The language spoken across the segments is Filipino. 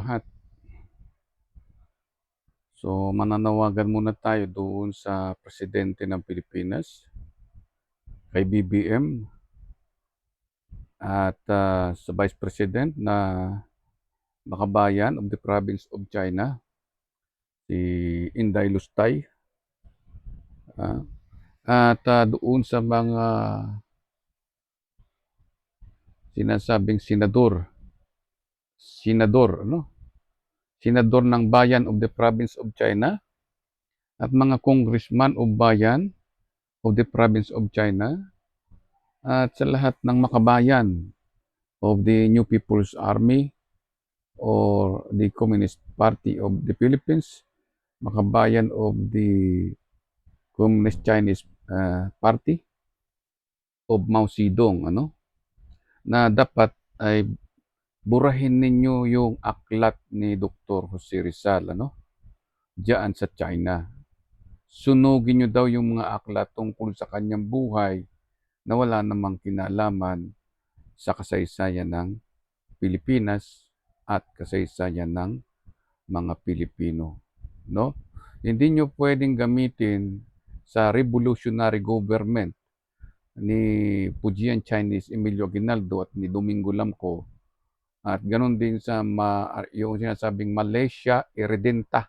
lahat. So, mananawagan muna tayo doon sa presidente ng Pilipinas, kay BBM, at sa Vice President na makabayan of the province of China, si Inday Lustay. At doon sa mga sinasabing senador ng bayan of the province of China at mga congressman of bayan of the province of China at sa lahat ng makabayan of the New People's Army or the Communist Party of the Philippines, makabayan of the Communist Chinese Party of Mao Zedong, na dapat ay burahin ninyo yung aklat ni Dr. Jose Rizal, diyan sa China. Sunugin nyo daw yung mga aklat tungkol sa kanyang buhay na wala namang kinalaman sa kasaysayan ng Pilipinas at kasaysayan ng mga Pilipino, no? Hindi nyo pwedeng gamitin sa revolutionary government ni Pujian Chinese Emilio Aguinaldo at ni Domingo Lamco at ganoon din sa yung sinasabing Malaysia Irredenta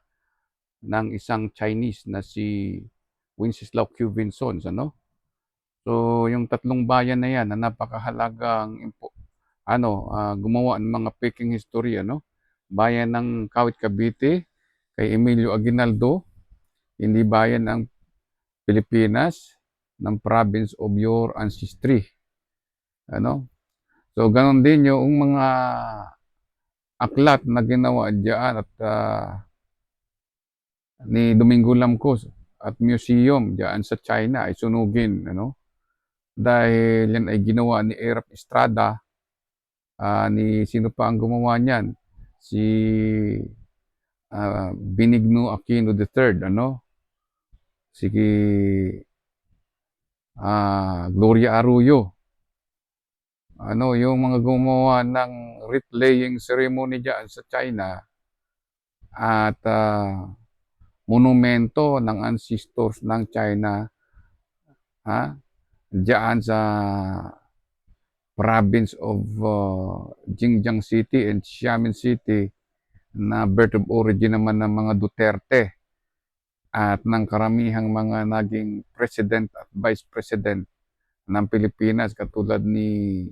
ng isang Chinese na si Wenceslao Q. Vinsons, So, yung tatlong bayan na yan na napakahalagang gumawa ng mga peking history, Bayan ng Kawit Cavite kay Emilio Aguinaldo, hindi bayan ng Pilipinas, ng province of your ancestry. So, ganon din yung mga aklat na ginawa diyan at ni Domingo Lamcos at museum diyan sa China ay sunugin, Dahil yan ay ginawa ni Erap Estrada, ni sino pa ang gumawa niyan? Si Benigno Aquino III, Si Gloria Arroyo. Yung mga gumawa ng wreath laying ceremony diyan sa China at monumento ng ancestors ng China diyan sa province of Xinjiang City and Xiamen City na birth of origin naman ng mga Duterte at ng karamihang mga naging president at vice president ng Pilipinas katulad ni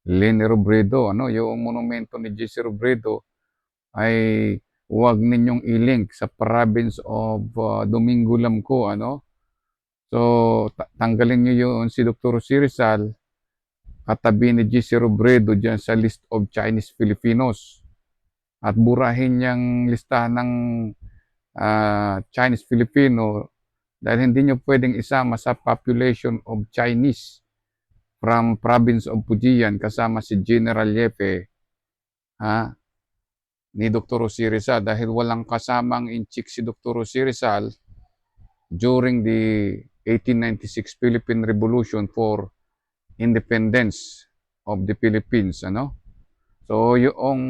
Leni Robredo. Yung monumento ni J.C. Robredo ay huwag ninyong i-link sa province of Domingo Lamco, So, tanggalin niyo yun si Dr. Jose Rizal katabi ni J.C. Robredo dyan sa list of Chinese Filipinos at burahin niyang listahan ng Chinese Filipino dahil hindi niyo pwedeng isama sa population of Chinese from province of Fujian kasama si General Yepe ni Dr. Jose Rizal dahil walang kasamang inchik si Dr. Jose Rizal during the 1896 Philippine Revolution for independence of the Philippines, So, yung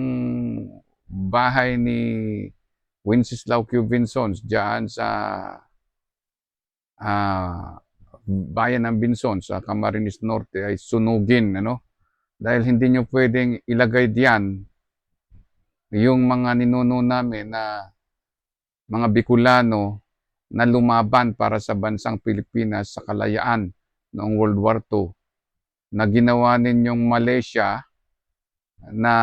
bahay ni Wenceslao Q. Vinsons diyan sa bayan ng Vinsons sa Camarines Norte ay sunugin, Dahil hindi nyo pwedeng ilagay diyan yung mga ninuno namin na mga Bicolano na lumaban para sa bansang Pilipinas sa kalayaan noong World War II na ginawa ninyong Malaysia na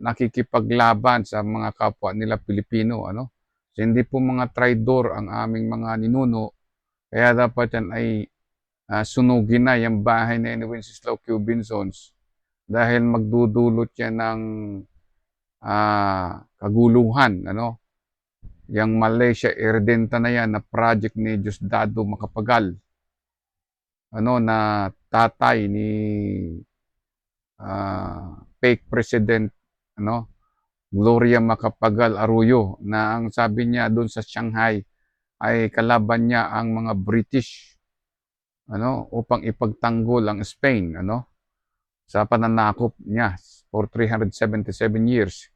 nakikipaglaban sa mga kapwa nila Pilipino, So, hindi po mga traidor ang aming mga ninuno, kaya dapat yan ay sunugin na yung bahay na ni Wenceslao Q. Vinsons dahil magdudulot yan ng kaguluhan, Yang Malaysia Irredenta na yan na project ni Diosdado Macapagal, na tatay ni fake president, Gloria Macapagal Arroyo, na ang sabi niya doon sa Shanghai ay kalaban niya ang mga British, upang ipagtanggol ang Spain, sa pananakop niya for 377 years.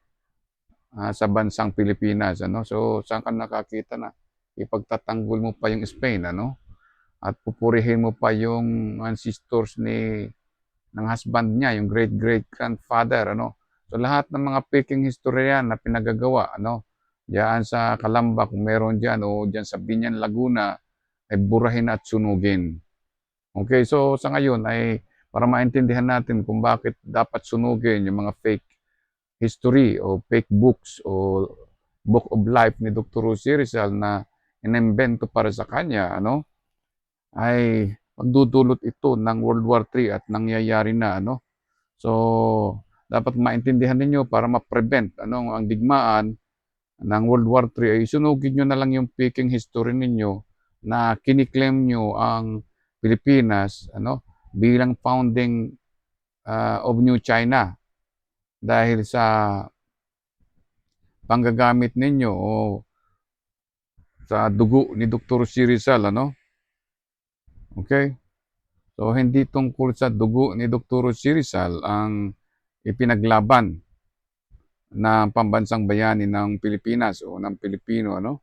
sa bansang Pilipinas, ano. So, saan ka nakakita na ipagtatanggol mo pa yung Spain, ano, at pupurihin mo pa yung ancestors ng husband niya, yung great-great-grandfather, ano. So, lahat ng mga peking history yan na pinagagawa, ano, diyan sa Calamba kung meron diyan o diyan sa Biñan, Laguna, ay burahin at sunugin. Okay, so sa ngayon ay para maintindihan natin kung bakit dapat sunugin yung mga fake history o fake books o book of life ni Dr. Jose Rizal na inimbento para sa kanya, ano, ay magdudulot ito ng World War III at nangyayari na, ano. So, dapat maintindihan ninyo para ma-prevent ano, ang digmaan ng World War III ay sunugin nyo na lang yung peking history ninyo na kiniklaim nyo ang Pilipinas, ano, bilang founding of New China dahil sa panggagamit ninyo o sa dugo ni Dr. C. Rizal, ano? Okay? So, hindi tungkol sa dugo ni Dr. C. Rizal ang ipinaglaban ng pambansang bayani ng Pilipinas o ng Pilipino, ano?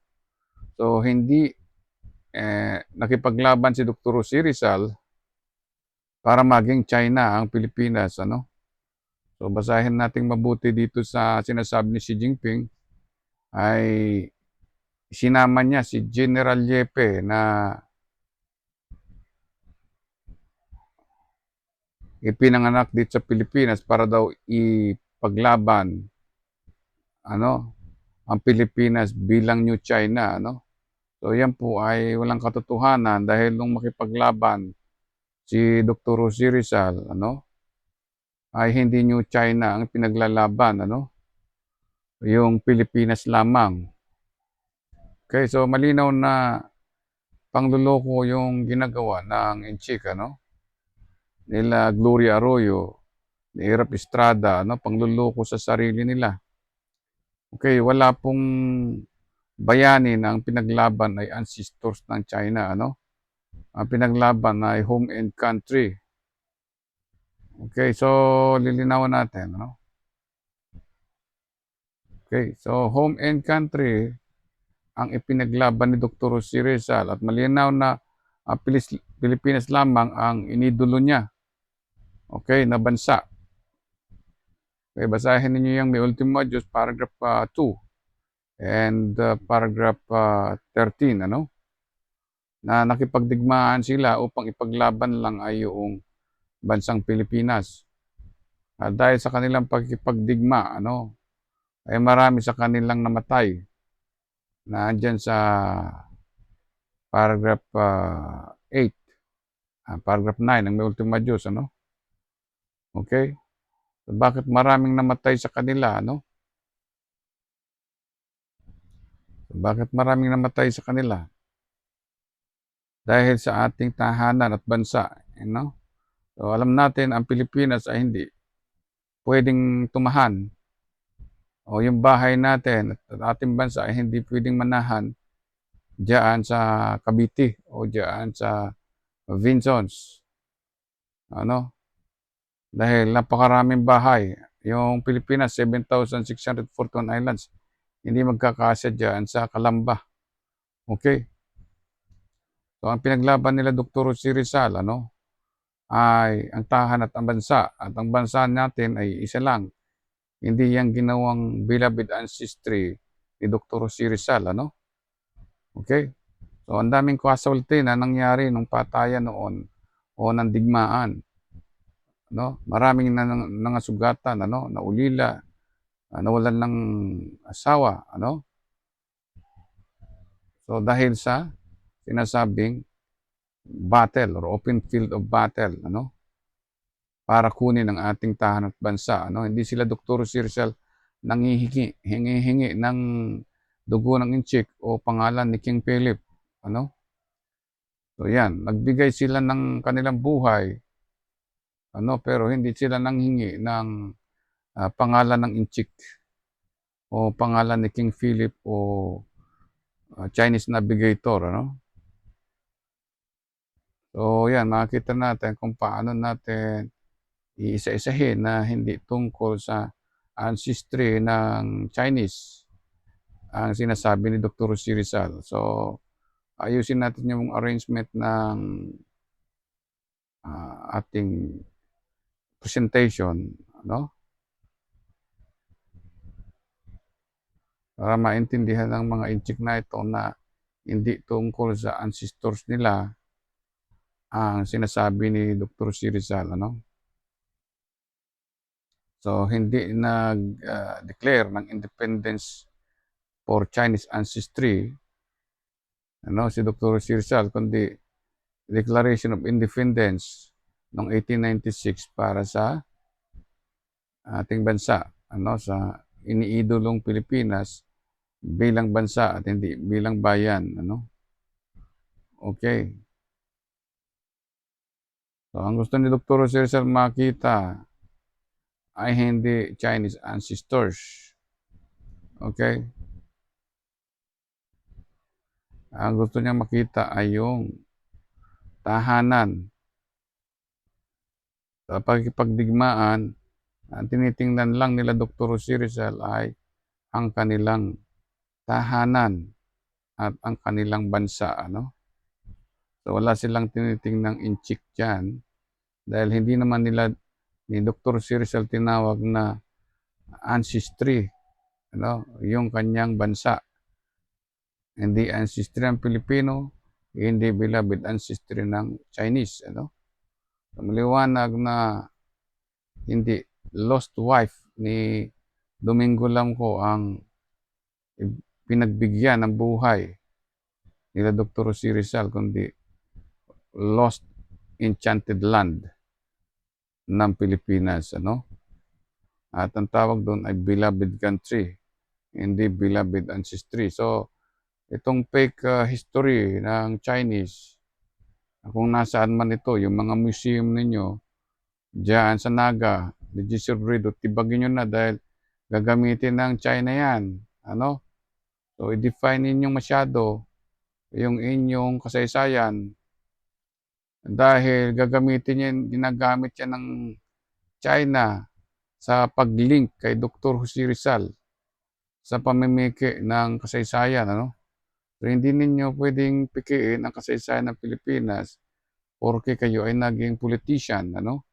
So, hindi nakipaglaban si Dr. C. Rizal para maging China ang Pilipinas, ano? So, basahin nating mabuti dito sa sinasabi ni Xi Jinping ay sinama niya si General Yepe na ipinanganak dito sa Pilipinas para daw ipaglaban ano ang Pilipinas bilang New China, ano. So yan po ay walang katotohanan dahil nung makipaglaban si Dr. Jose Rizal, ano, ay hindi New China ang pinaglalaban, ano, yung Pilipinas lamang. Okay, so malinaw na pangluloko yung ginagawa ng Inchik, ano, nila Gloria Arroyo, ni Erap Estrada, ano, pangluloko sa sarili nila. Okay, wala pong bayani na ang pinaglaban ay ancestors ng China, ano. Ang pinaglaban ay home and country. Okay, so lilinawan natin, ano. Okay, so home and country ang ipinaglaban ni Dr. Jose Rizal at malinaw na Pilipinas lamang ang inidolo niya. Okay, na bansa. Okay, basahin ninyo yung may ultimo Diyos, paragraph 2 and paragraph 13, ano? Na nakipagdigmaan sila upang ipaglaban lang ay yung bansang Pilipinas. At dahil sa kanilang pagkipagdigma, ano, ay marami sa kanilang namatay na andyan sa paragraph 8, paragraph 9 ng may ultima Diyos, ano? Okay? So, bakit maraming namatay sa kanila, ano? So, bakit maraming namatay sa kanila? Dahil sa ating tahanan at bansa, you know? So, alam natin ang Pilipinas ay hindi pwedeng tumahan o yung bahay natin at ating bansa ay hindi pwedeng manahan diyan sa Cavite o diyan sa Vincents. Ano? Dahil napakaraming bahay. Yung Pilipinas, 7,641 islands. Hindi magkakasya diyan sa Calamba. Okay? So, ang pinaglaban nila Dr. Jose Rizal, ano, ay ang tahan at ang bansa. At ang bansa natin ay isa lang. Hindi yang ginawang beloved ancestry ni Dr. Jose Rizal, ano? Okay? So, ang daming casualty na nangyari nung patayan noon o ng digmaan. No? Maraming nangasugatan, ano, naulila, nawalan ng asawa, ano? So, dahil sa sinasabing battle or open field of battle, ano? Para kunin ang ating tahanan at bansa, ano? Hindi sila Dr. Rizal hingi ng dugo ng inchik o pangalan ni King Philip, ano? So yan, nagbigay sila ng kanilang buhay, ano, pero hindi sila nanghingi ng pangalan ng inchik o pangalan ni King Philip o Chinese navigator, ano. So yan, makikita natin kung paano natin iisa-isahin na hindi tungkol sa ancestry ng Chinese ang sinasabi ni Dr. Jose Rizal. So, ayusin natin yung arrangement ng ating presentation, ano? Para maintindihan ng mga inchik na ito na hindi tungkol sa ancestors nila ang sinasabi ni Dr. Jose Rizal, ano? So, hindi nag-declare ng independence for Chinese ancestry, ano, si Dr. Jose Rizal, kundi Declaration of Independence noong 1896 para sa ating bansa, ano, sa iniidolong Pilipinas bilang bansa at hindi bilang bayan, ano. Okay. So, ang gusto ni Dr. Jose Rizal makita ay hindi Chinese ancestors. Okay? Ang gusto niya makita ay yung tahanan. Sa pagkipagdigmaan, ang tinitingnan lang nila Dr. Jose Rizal ay ang kanilang tahanan at ang kanilang bansa, ano? So, wala silang tinitingnang inchik dyan dahil hindi naman nila ni Dr. Jose Rizal tinawag na ancestry, ano, yung kanyang bansa. Hindi ancestry ng Pilipino, hindi beloved ancestry ng Chinese, ano. Maliwanag na hindi lost wife ni Domingo Lamco ang pinagbigyan ng buhay nila Dr. Jose Rizal, kundi lost enchanted land ng Pilipinas, ano. At ang tawag doon ay beloved country, hindi beloved ancestry. So, itong fake history ng Chinese, kung nasaan man ito, yung mga museum ninyo, diyan sa Naga, Legislativo, tibagin nyo na dahil gagamitin ng China yan. Ano? So, i-define ninyo masyado yung inyong kasaysayan dahil gagamitin yan, ginagamit yan ng China sa pag-link kay Dr. Jose Rizal sa pamimiki ng kasaysayan, ano? So, hindi ninyo pwedeng pikiin ang kasaysayan ng Pilipinas porke kayo ay naging politician, ano?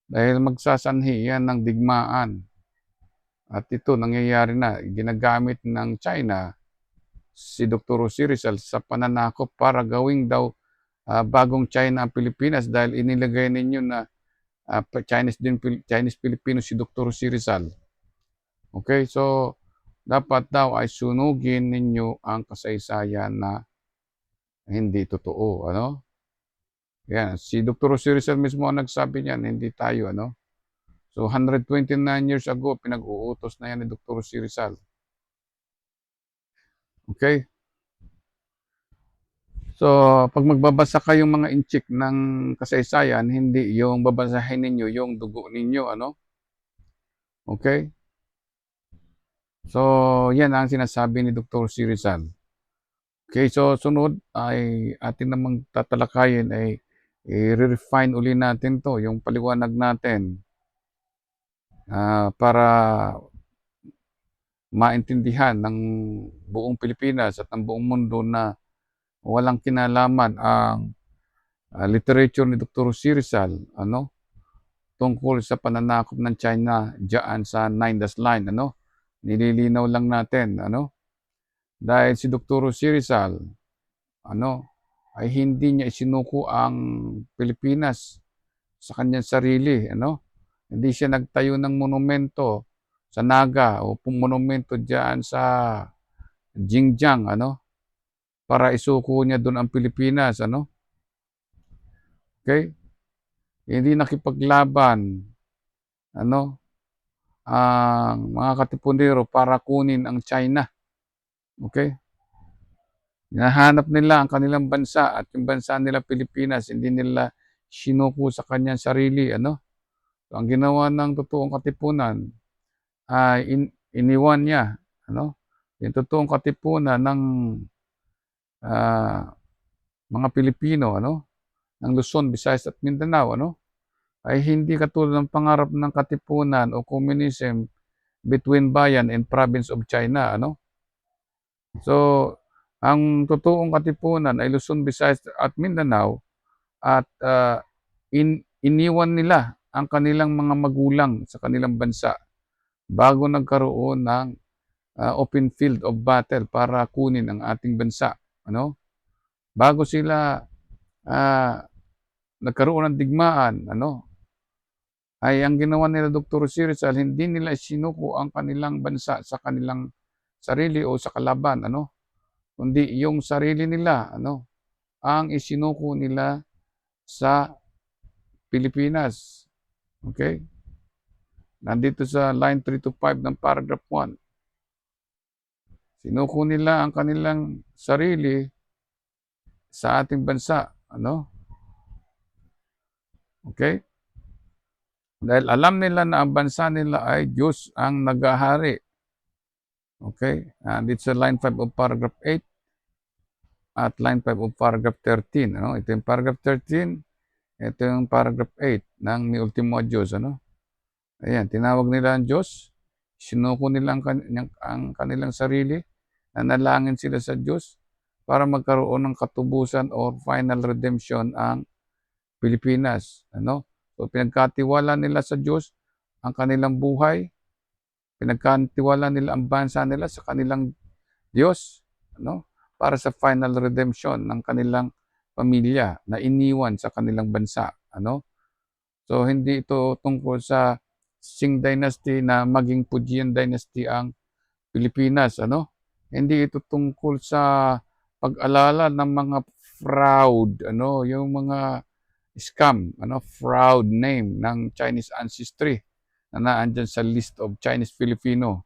Dahil magsasanhi yan ng digmaan. At ito, nangyayari na. Ginagamit ng China si Dr. Jose Rizal sa pananakop para gawing daw bagong China ang Pilipinas dahil inilagay ninyo na Chinese Filipino si Dr. Jose Rizal. Okay, so dapat daw ay sunugin ninyo ang kasaysayan na hindi totoo, ano? Yan, si Dr. Jose Rizal mismo ang nagsabi niyan, hindi tayo, ano? So 129 years ago, pinag-uutos na yan ni Dr. Jose Rizal. Okay? So, pag magbabasa kayong mga inchik ng kasaysayan, hindi yung babasahin ninyo yung dugo ninyo, ano? Okay? So, yan ang sinasabi ni Dr. Jose Rizal. Okay, so sunod ay atin namang tatalakayin ay i-refine uli natin to, yung paliwanag natin para maintindihan ng buong Pilipinas at ng buong mundo na walang kinalaman ang literature ni Dr. Jose Rizal, ano, tungkol sa pananakop ng China diyan sa Nine Dash Line, ano. Nililinaw lang natin, ano, dahil si Dr. Jose Rizal, ano, ay hindi niya isinuko ang Pilipinas sa kanyang sarili, ano. Hindi siya nagtayo ng monumento sa Naga o monumento diyan sa Xinjiang, ano, para isuko niya doon ang Pilipinas, ano. Okay? Hindi nakipaglaban, ano, ang mga katipunero para kunin ang China. Okay? Hinahanap nila ang kanilang bansa at yung bansa nila Pilipinas, hindi nila sinuko sa kanyang sarili, ano. So, ang ginawa ng totoong katipunan ay iniwan niya, ano, yung totoong katipunan ng ah, mga Pilipino, ano, ng Luzon, Visayas at Mindanao, ano, ay hindi katulad ng pangarap ng katipunan o communism between bayan and province of China, ano? So, ang totoong katipunan ay Luzon, Visayas at Mindanao at iniwan nila ang kanilang mga magulang sa kanilang bansa bago nagkaroon ng open field of battle para kunin ang ating bansa, ano? Bago sila ah, nagkaroon ng digmaan, ano? Ay ang ginawa nila Dr. Jose Rizal, hindi nila isinuko ang kanilang bansa sa kanilang sarili o sa kalaban, ano? Kundi yung sarili nila, ano, ang isinuko nila sa Pilipinas. Okay? Nandito sa line 3 to 5 ng paragraph 1. Sinuko nila ang kanilang sarili sa ating bansa, ano? Okay? Dahil alam nila na ang bansa nila ay Diyos ang naghahari. Okay? Dito sa line 5 of paragraph 8 at line 5 of paragraph 13. Ano? Ito yung paragraph 13, ito yung paragraph 8 ng Mi Ultimo Diyos. Ano? Ayan, tinawag nila ang Diyos, sinuko nila ang kanilang sarili, nanalangin sila sa Diyos para magkaroon ng katubusan or final redemption ang Pilipinas. Ano? So, pinagkatiwala nila sa Diyos ang kanilang buhay, pinagkatiwala nila ang bansa nila sa kanilang Diyos, ano? Para sa final redemption ng kanilang pamilya na iniwan sa kanilang bansa. Ano? So, hindi ito tungkol sa Qing Dynasty na maging Fujian Dynasty ang Pilipinas. Ano? Hindi ito tungkol sa pag-alala ng mga fraud, ano, yung mga scam, ano, fraud name ng Chinese ancestry na naandyan sa list of Chinese Filipino.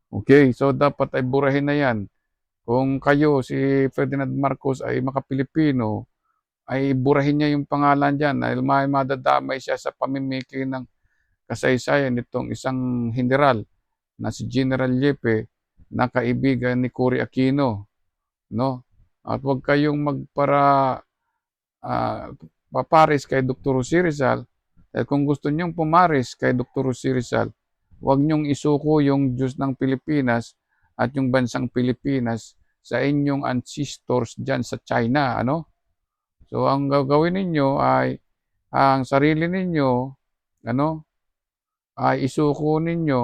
Okay, so dapat ay burahin na yan. Kung kayo, si Ferdinand Marcos ay makapilipino, ay burahin niya yung pangalan dyan dahil may madadamay siya sa pamimiki ng kasaysayan nitong isang general na si General Yepe na kaibigan ni Cory Aquino, no? At huwag kayong paparis kay Dr. Jose Rizal. Dahil kung gusto niyong pumaris kay Dr. Jose Rizal, huwag niyong isuko yung Diyos ng Pilipinas at yung bansang Pilipinas sa inyong ancestors dyan sa China, ano? So, ang gagawin ninyo ay ang sarili ninyo, ano, ay isuko ninyo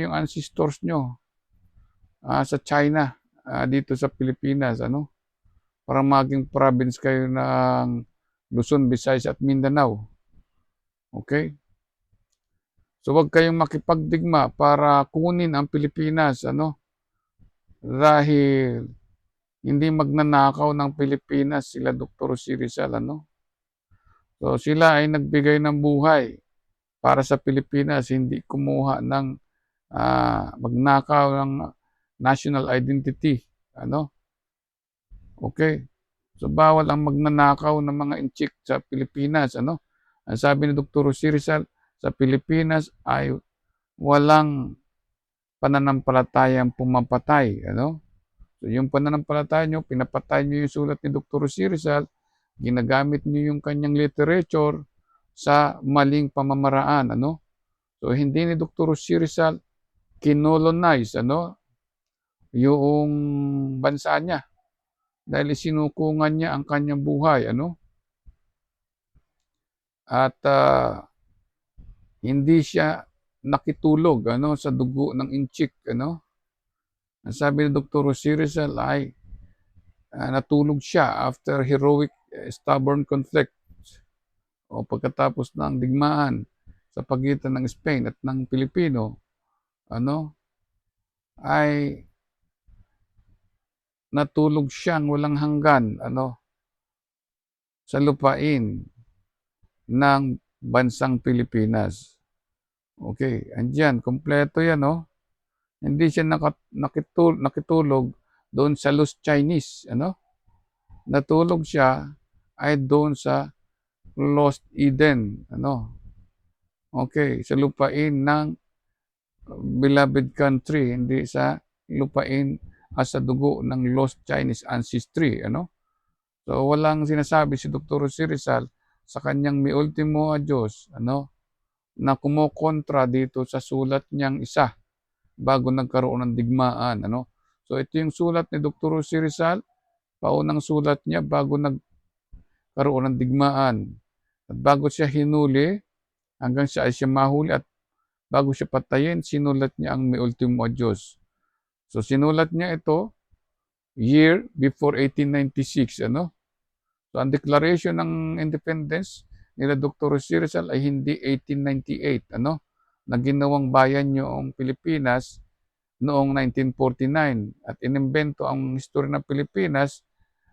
yung ancestors nyo sa China, dito sa Pilipinas, ano? Para maging province kayo ng Luzon, Visayas at Mindanao. Okay? So, wag kayong makipagdigma para kunin ang Pilipinas, ano? Dahil hindi magnanakaw ng Pilipinas sila Dr. Jose Rizal, ano? So, sila ay nagbigay ng buhay para sa Pilipinas, hindi kumuha ng magnakaw ng national identity, ano? Okay? So, bawal ang magnanakaw ng mga inchik sa Pilipinas, ano? Ang sabi ni Dr. Jose Rizal, sa Pilipinas ay walang pananampalatayang pumapatay, ano? So, yung pananampalataya nyo, pinapatay nyo yung sulat ni Dr. Jose Rizal, ginagamit nyo yung kanyang literature sa maling pamamaraan, ano? So, hindi ni Dr. Jose Rizal kinolonize, ano, yung bansa niya dahil isinukungan niya ang kanyang buhay, ano? At hindi siya nakitulog, ano, sa dugo ng inchik, ano? Ang sabi ni Dr. Jose Rizal ay natulog siya after heroic stubborn conflict o pagkatapos ng digmaan sa pagitan ng Spain at ng Pilipino, ano, ay natulog siyang walang hanggan, ano, sa lupain ng bansang Pilipinas. Okay, andyan, kompleto yan, no? Hindi siya nakitulog doon sa Lost Chinese, ano? Natulog siya ay doon sa Lost Eden, ano? Okay, sa lupain ng beloved country, hindi sa lupain sa dugo ng Lost Chinese ancestry, ano? So, walang sinasabi si Dr. Jose Rizal sa kanyang Mi Ultimo Adios, ano? na kumokontra dito sa sulat niyang isa bago nagkaroon ng digmaan, ano. So ito yung sulat ni Dr. Jose Rizal, paunang sulat niya bago nagkaroon ng digmaan. At bago siya hinuli, hanggang siya mahuli at bago siya patayin, sinulat niya ang Me Ultimo Adios. So sinulat niya ito year before 1896, ano. So ang Declaration ng Independence nila Dr. Jose Rizal ay hindi 1898, ano, na ginawang bayan yung Pilipinas noong 1949 at inimbento ang history ng Pilipinas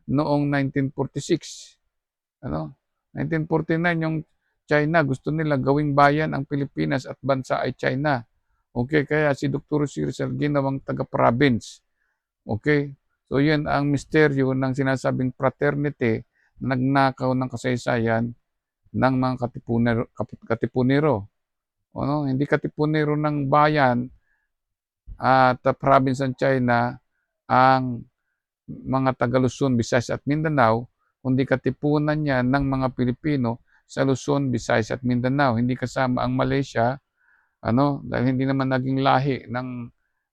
noong 1946. Ano? 1949 yung China, gusto nila gawing bayan ang Pilipinas at bansa ay China. Okay, kaya si Dr. Rizal ginawang taga-province. Okay? So yun ang misteryo ng sinasabing fraternity na nagnakaw ng kasaysayan ng mga katipunero. Ano? Hindi katipunero ng bayan at province ng China ang mga taga Luzon, Visayas at Mindanao, kundi katipunan niya ng mga Pilipino sa Luzon, Visayas at Mindanao. Hindi kasama ang Malaysia, ano, dahil hindi naman naging lahi ng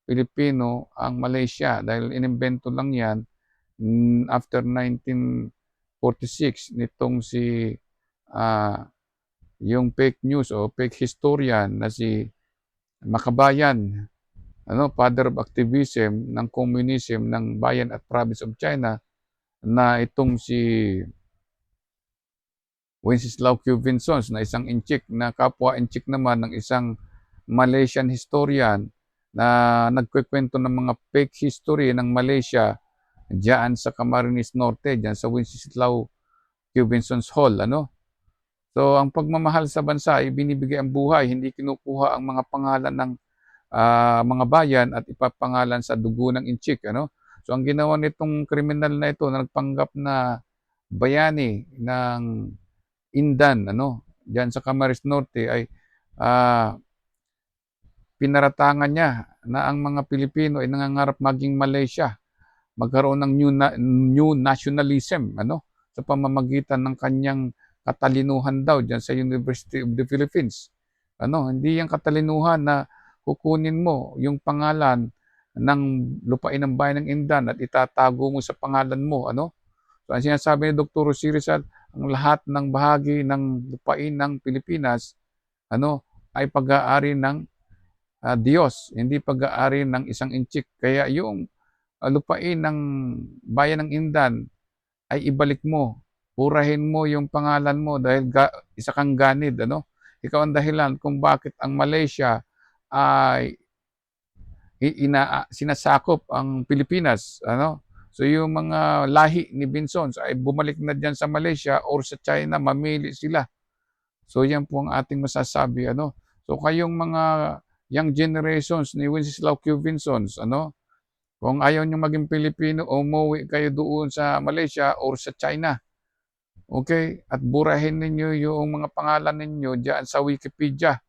Pilipino ang Malaysia dahil inimbento lang yan after 1946 nitong si yung fake news o fake historian na si Makabayan, ano, father of activism ng communism ng bayan at province of China, na itong si Wenceslao Q. Vinsons na isang inchik na kapwa inchik naman ng isang Malaysian historian na nagkukwento ng mga fake history ng Malaysia diyan sa Camarines Norte, diyan sa Wenceslao Q. Vinsons Hall, ano. So ang pagmamahal sa bansa ay binibigay ang buhay, hindi kinukuha ang mga pangalan ng mga bayan at ipapangalan sa dugo ng inchik, ano. So ang ginawa nitong kriminal na ito na nagpanggap na bayani ng Indan, ano, diyan sa Camarines Norte ay ah, pinaratangan niya na ang mga Pilipino ay nangangarap maging Malaysia, magkaroon ng new nationalism, ano, sa pamamagitan ng kanyang katalinuhan daw diyan sa University of the Philippines. Ano, hindi yung katalinuhan na kukunin mo yung pangalan ng lupain ng bayan ng Indan at itatago mo sa pangalan mo, ano. So ang sinasabi ni Dr. Jose Rizal, ang lahat ng bahagi ng lupain ng Pilipinas, ano, ay pag-aari ng Diyos, hindi pag-aari ng isang inchik. Kaya yung lupain ng bayan ng Indan ay ibalik mo. Purahin mo yung pangalan mo dahil isa kang ganid, ano? Ikaw ang dahilan kung bakit ang Malaysia ay sinasakop ang Pilipinas, ano? So yung mga lahi ni Vinsons ay bumalik na diyan sa Malaysia or sa China, mamili sila. So yan po ang ating masasabi, ano. So kayong mga young generations ni Wenceslao Q. Vinsons, ano, kung ayaw niyo maging Pilipino, umuwi kayo doon sa Malaysia or sa China. Okay? At burahin ninyo yung mga pangalan ninyo diyan sa Wikipedia.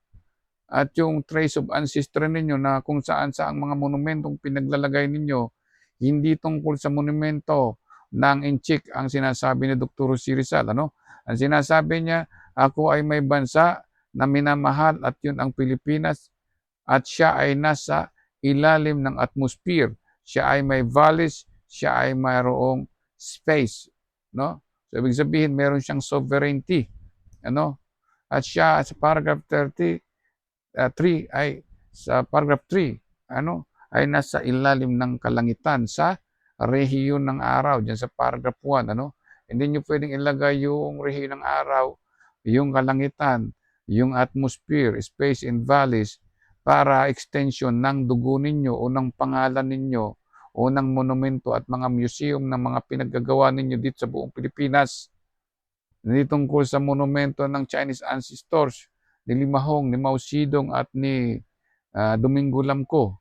At yung trace of ancestry ninyo na kung saan-saang mga monumentong pinaglalagay ninyo, hindi tungkol sa monumento ng inchik ang sinasabi ni Dr. Jose Rizal, ano? Ang sinasabi niya, ako ay may bansa na minamahal at yun ang Pilipinas at siya ay nasa ilalim ng atmosphere. Siya ay may valleys, siya ay mayroong space, no? So ibig sabihin meron siyang sovereignty, ano? At siya sa paragraph 3 ay sa paragraph 3, ano, ay nasa ilalim ng kalangitan sa rehiyon ng araw diyan sa paragraph 1, ano. Hindi niyo pwedeng ilagay yung rehiyon ng araw, yung kalangitan, yung atmosphere, space and valleys para extension ng dugo ninyo o ng pangalan ninyo o ng monumento at mga museum ng mga pinaggagawa ninyo dito sa buong Pilipinas. Hindi tungkol sa monumento ng Chinese ancestors ni Limahong, ni Mao Zedong at ni Domingo Lamco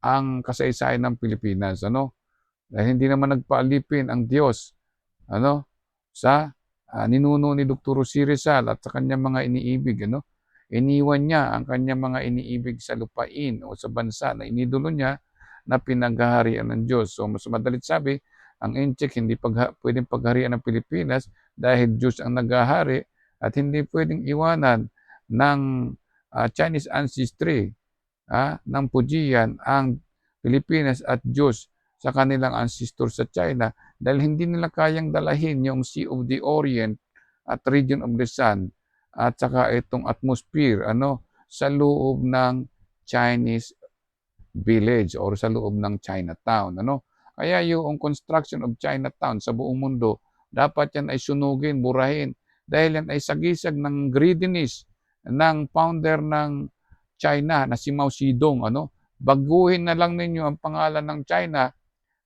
ang kasaysayan ng Pilipinas, ano. Dahil hindi naman nagpaalipin ang Diyos, ano, sa ninuno ni Dr. Jose Rizal at sa kanyang mga iniibig, ano. Iniwan niya ang kanyang mga iniibig sa lupain o sa bansa na inidolo niya na pinaghaharian ng Diyos. So mas madalit sabi, ang inchik hindi pwedeng pagharian ng Pilipinas dahil Diyos ang naghahari at hindi pwedeng iwanan ng Chinese ancestry ng Pujian ang Pilipinas at Diyos sa kanilang ancestor sa China dahil hindi nila kayang dalahin yung Sea of the Orient at Region of the Sun at saka itong atmosphere sa loob ng Chinese village or sa loob ng Chinatown. Kaya yung construction of Chinatown sa buong mundo, dapat yan ay sunugin, burahin, dahil yan ay sagisag ng greediness ng founder ng China na si Mao Zedong. Baguhin na lang ninyo ang pangalan ng China.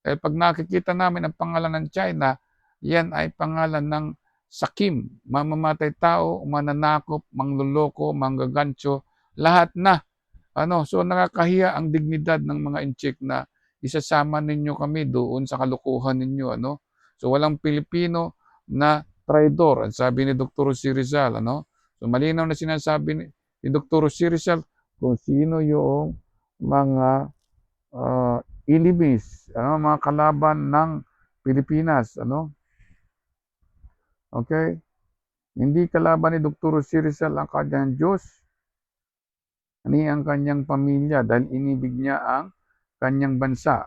Dahil pag nakikita namin ang pangalan ng China, yan ay pangalan ng sakim, mamamatay tao, mananakop, mangluloko, manggagancho, lahat na. So nakakahiya ang dignidad ng mga inchik na isasama ninyo kami doon sa kalukuhan ninyo. So walang Pilipino na traidor, ang sabi ni Dr. Jose Rizal. So malinaw na sinasabi ni Dr. Jose Rizal kung sino yung mga enemies, mga kalaban ng Pilipinas. Okay? Hindi kalaban ni Dr. Jose Rizal ang kanyang Diyos, ni ang kanyang pamilya dahil inibig niya ang kanyang bansa,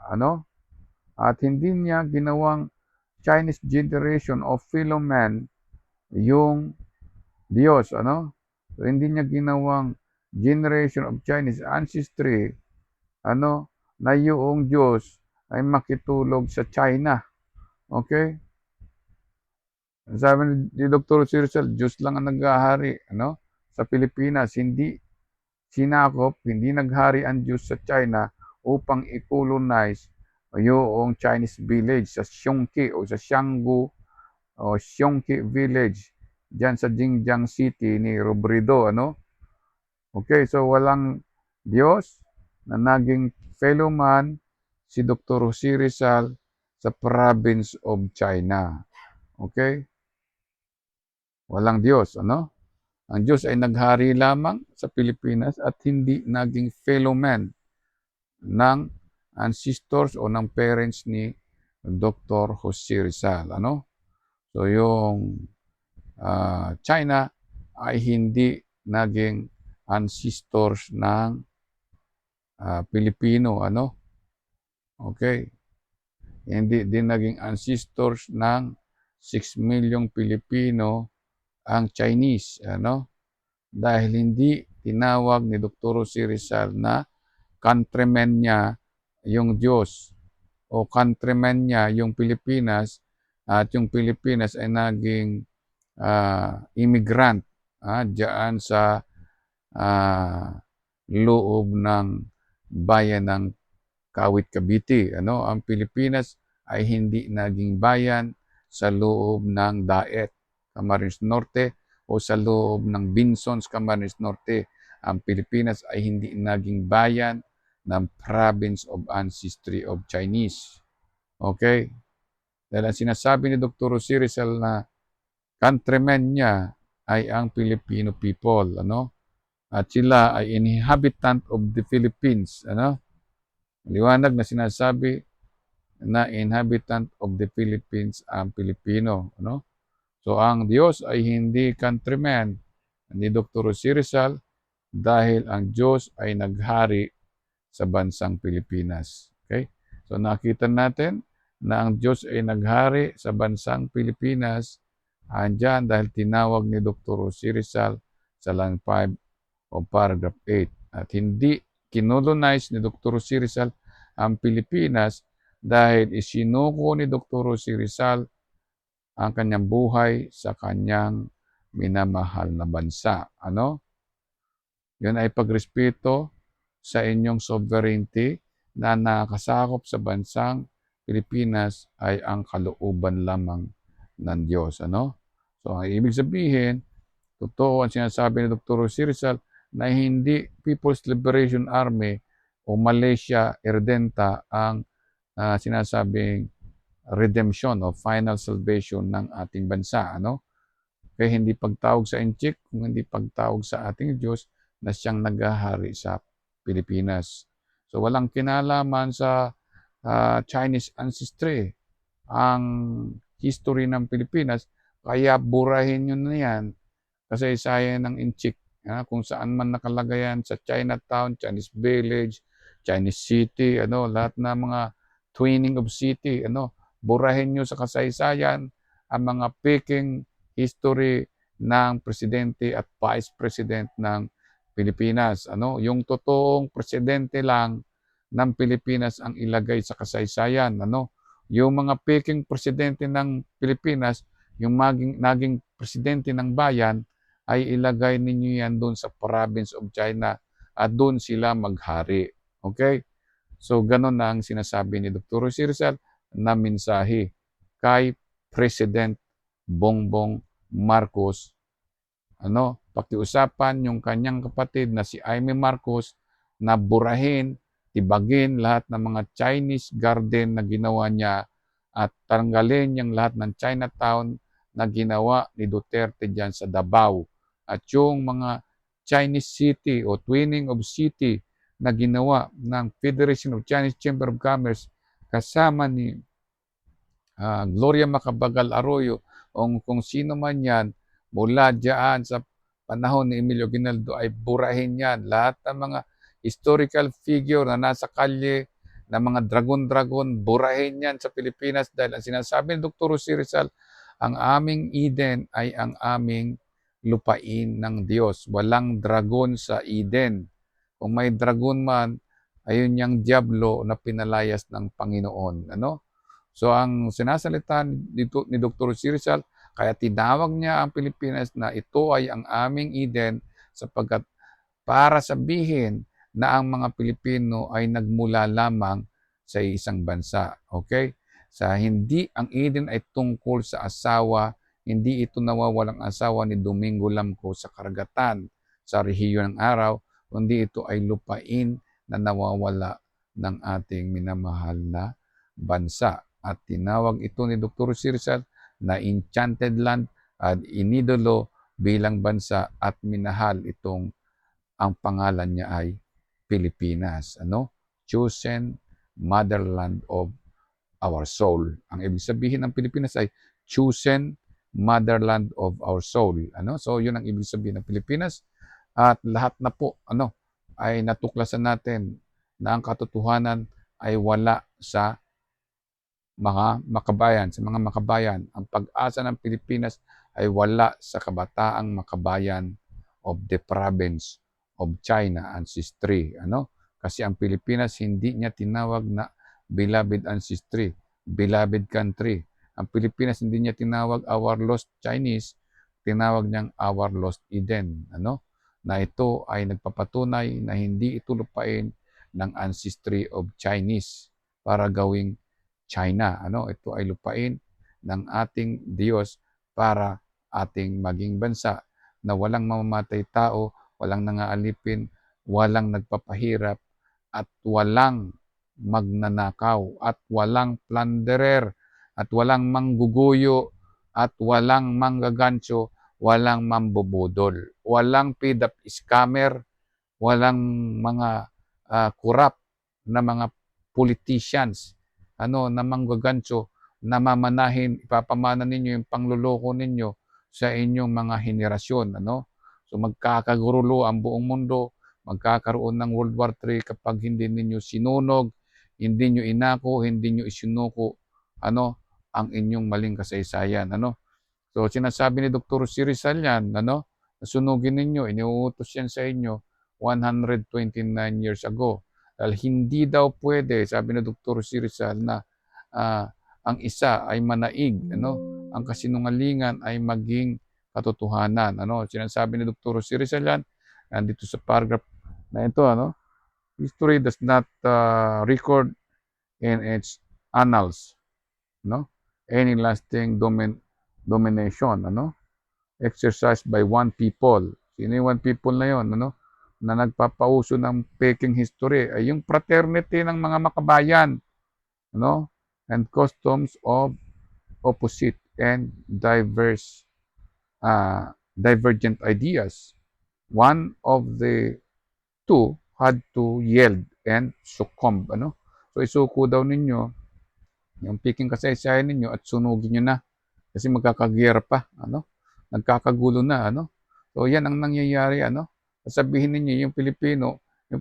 At hindi niya ginawang Chinese generation of fellow man yung Diyos, So, hindi niya ginawang generation of Chinese ancestry, na yung Diyos ay makitulog sa China. Okay? Sabi ni Dr. Rizal, Diyos lang ang naghahari, sa Pilipinas, hindi sinakop, hindi naghari ang Diyos sa China upang i-colonize yung Chinese village sa Xiongqi o sa Xianggu o Xiongqi village diyan sa Jinjiang City ni Robredo. Okay, so walang Diyos na naging fellow man si Dr. Jose Rizal sa province of China. Okay? Walang Diyos, Ang Diyos ay naghari lamang sa Pilipinas at hindi naging fellow man ng ancestors o ng parents ni Dr. Jose Rizal. So yung China ay hindi naging ancestors ng Pilipino. Okay. Hindi din naging ancestors ng 6 milyong Pilipino ang Chinese. Dahil hindi tinawag ni Dr. Jose Rizal na countrymen niya yung Diyos o countrymen niya yung Pilipinas at yung Pilipinas ay naging immigrant diyan sa loob ng bayan ng Kawit, Cavite. Ang Pilipinas ay hindi naging bayan sa loob ng Daet, Camarines Norte o sa loob ng Binsons, Camarines Norte. Ang Pilipinas ay hindi naging bayan ng Province of Ancestry of Chinese. Okay? Dahil ang sinasabi ni Dr. Jose Rizal na countrymen niya ay ang Filipino people. At sila ay inhabitant of the Philippines. Liwanag na sinasabi na inhabitant of the Philippines ang Pilipino. So ang Diyos ay hindi countryman ni Dr. Jose Rizal dahil ang Diyos ay naghari sa bansang Pilipinas. Okay? So nakita natin na ang Diyos ay naghari sa bansang Pilipinas andyan dahil tinawag ni Dr. Jose Rizal sa line 5 o paragraph 8. At hindi kinolonize ni Dr. Jose Rizal ang Pilipinas dahil isinuko ni Dr. Jose Rizal ang kanyang buhay sa kanyang minamahal na bansa. Yun ay pagrespeto sa inyong sovereignty na nakasakop sa bansang Pilipinas ay ang kalooban lamang ng Diyos. So, ang ibig sabihin, totoo ang sinasabi ni Dr. Jose Rizal na hindi People's Liberation Army o Malaysia Irdenta ang sinasabing redemption o final salvation ng ating bansa. Kaya hindi pagtawag sa inchik, kung hindi pagtawag sa ating Diyos na siyang naghahari sa Pilipinas. So walang kinalaman sa Chinese ancestry ang history ng Pilipinas, kaya burahin nyo na yan kasi sayang ng inchik. kung saan man nakalagay yan sa Chinatown, Chinese Village, Chinese City, lahat na mga twinning of city, burahin nyo sa kasaysayan ang mga peking history ng presidente at vice president ng Pilipinas. Yung totoong presidente lang ng Pilipinas ang ilagay sa kasaysayan. Yung mga peking presidente ng Pilipinas, yung naging presidente ng bayan, ay ilagay ninyo yan doon sa province of China at doon sila maghari. Okay? So, ganun na ang sinasabi ni Dr. Jose Rizal na mensahe kay President Bongbong Marcos. Pakiusapan yung kanyang kapatid na si Jaime Marcos na burahin, tibagin lahat ng mga Chinese garden na ginawa niya at tanggalin yung lahat ng Chinatown na ginawa ni Duterte dyan sa Davao. At yung mga Chinese City o twinning of city na ginawa ng Federation of Chinese Chamber of Commerce kasama ni Gloria Macapagal Arroyo o kung sino man yan mula dyan sa panahon ni Emilio Aguinaldo ay burahin yan. Lahat ng mga historical figure na nasa kalye na mga dragon-dragon, burahin yan sa Pilipinas dahil ang sinasabi ni Dr. Jose Rizal, ang aming Eden ay ang aming lupain ng Diyos. Walang dragon sa Eden. Kung may dragon man, ayun yung diablo na pinalayas ng Panginoon. So ang sinasalita ni Dr. Rizal, kaya tinawag niya ang Pilipinas na ito ay ang aming Eden sapagkat para sabihin na ang mga Pilipino ay nagmula lamang sa isang bansa. Okay? Hindi ang Eden ay tungkol sa asawa, hindi ito nawawalang asawa ni Domingo Lamco sa karagatan, sa rehiyo ng araw, kundi ito ay lupain na nawawala ng ating minamahal na bansa. At tinawag ito ni Dr. Rizal na enchanted land at inidolo bilang bansa at minahal itong ang pangalan niya ay Pilipinas. Chosen motherland of our soul. Ang ibig sabihin ng Pilipinas ay chosen motherland of our soul. So yun ang ibig sabihin ng Pilipinas at lahat na po ay natuklasan natin na ang katotohanan ay wala sa mga makabayan, sa mga makabayan. Ang pag-asa ng Pilipinas ay wala sa kabataang makabayan of the province of China ancestry. Kasi ang Pilipinas hindi niya tinawag na beloved ancestry, beloved country. Ang Pilipinas hindi niya tinawag our lost Chinese, tinawag niyang our lost Eden. Na ito ay nagpapatunay na hindi ito lupain ng ancestry of Chinese para gawing China. Ito ay lupain ng ating Diyos para ating maging bansa na walang mamamatay tao, walang nangaalipin, walang nagpapahirap, at walang magnanakaw, at walang plunderer, at walang mangguguyo, at walang manggagancho, walang mambubudol, walang PDAP scammer, walang mga corrupt na mga politicians, na manggagancho, na mamanahin, ipapamana ninyo yung pangluloko ninyo sa inyong mga henerasyon. So magkakagurulo ang buong mundo, magkakaroon ng World War III kapag hindi ninyo sinunog, hindi nyo inako, hindi nyo isinuko, ang inyong maling kasaysayan. So sinasabi ni Dr. Rizal yan, sunugin ninyo, iniuutos yan sa inyo 129 years ago. Dahil hindi daw pwede, sabi ni Dr. Rizal na ang isa ay manaig, ang kasinungalingan ay maging katotohanan. Sinasabi ni Dr. Rizal yan, nandito sa paragraph na ito, history does not record in its annals, any lasting domination, exercised by one people. Sino yung one people na yon, na nagpapauso ng peking history ay yung fraternity ng mga makabayan, and customs of opposite and divergent ideas. One of the two had to yield and succumb. So isuko daw ninyo yung peking kasaysayan ninyo at sunugin nyo na kasi magkakagyera pa. Nagkakagulo na. So yan ang nangyayari ano. Sasabihin ninyo yung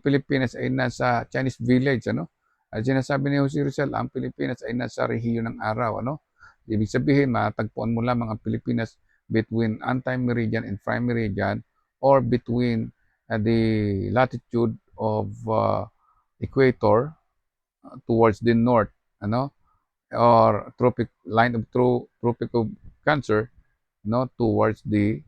Pilipinas ay nasa Chinese village ano. At sinasabi ni Jose Rizal, ang Pilipinas ay nasa rehiyon ng araw ano. Ibig sabihin, matagpuan mo lamang ang Pilipinas between anti-meridian and prime meridian or between the latitude of equator towards the north ano or tropic line of tropic of Cancer no towards the